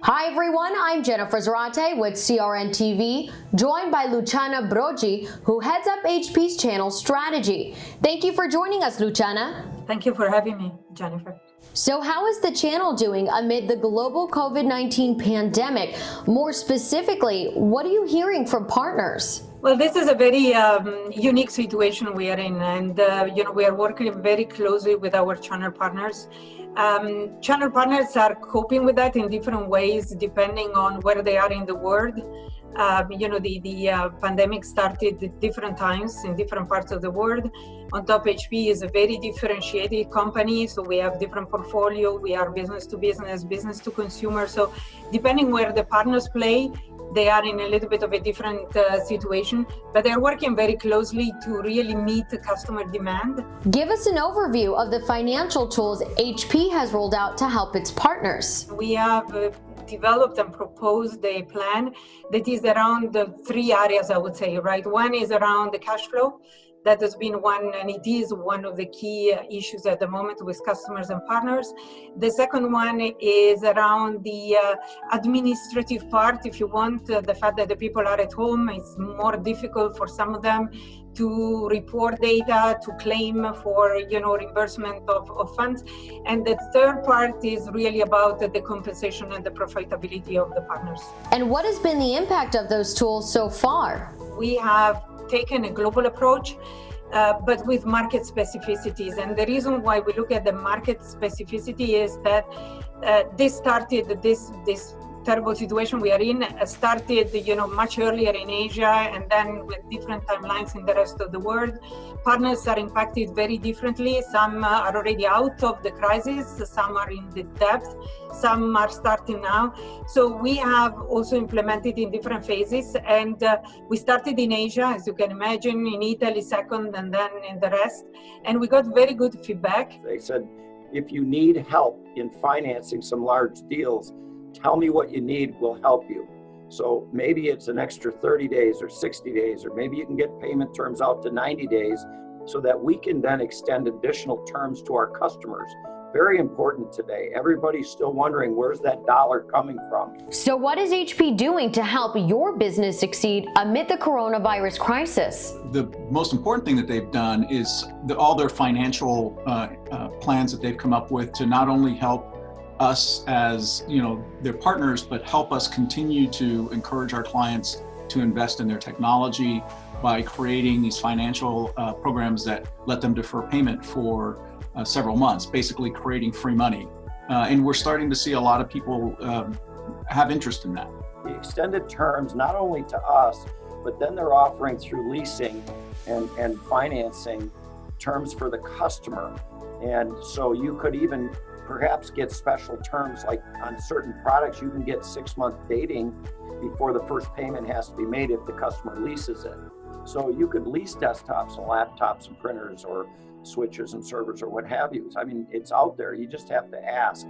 Hi everyone, I'm Jennifer Zarate with CRN TV, joined by Luciana Broggi, who heads up HP's channel strategy. Thank you for joining us, Luciana. Thank you for having me, Jennifer. So how is the channel doing amid the global COVID-19 pandemic? More specifically, what are you hearing from partners? Well, this is a very unique situation we are in, and we are working very closely with our channel partners. Channel partners are coping with that in different ways, depending on where they are in the world. The pandemic started at different times in different parts of the world. On top, HP is a very differentiated company, so we have different portfolio. We are business to business, business to consumer. So depending where the partners play, they are in a little bit of a different situation, but they're working very closely to really meet the customer demand. Give us an overview of the financial tools HP has rolled out to help its partners. We have developed and proposed a plan that is around the three areas, I would say, right? One is around the cash flow. That has been one, and it is one of the key issues at the moment with customers and partners. The second one is around the administrative part, if you want, the fact that the people are at home. It's more difficult for some of them to report data, to claim for reimbursement of funds. And the third part is really about the compensation and the profitability of the partners. And what has been the impact of those tools so far? We have taken a global approach, but with market specificities. And the reason why we look at the market specificity is that this terrible situation we are in started, much earlier in Asia, and then with different timelines in the rest of the world. Partners are impacted very differently. Some are already out of the crisis, some are in the depth, some are starting now. So we have also implemented in different phases, and we started in Asia, as you can imagine, in Italy second, and then in the rest. And we got very good feedback. They said, if you need help in financing some large deals, tell me what you need, we'll help you. So maybe it's an extra 30 days or 60 days, or maybe you can get payment terms out to 90 days so that we can then extend additional terms to our customers. Very important today. Everybody's still wondering, where's that dollar coming from? So what is HP doing to help your business succeed amid the coronavirus crisis? The most important thing that they've done is all their financial plans that they've come up with to not only help us as their partners, but help us continue to encourage our clients to invest in their technology by creating these financial programs that let them defer payment for several months, basically creating free money. And we're starting to see a lot of people have interest in that. The extended terms, not only to us, but then they're offering through leasing and financing terms for the customer. And so you could even perhaps get special terms, like on certain products, you can get 6-month dating before the first payment has to be made if the customer leases it. So you could lease desktops and laptops and printers or switches and servers or what have you. I mean, it's out there, you just have to ask.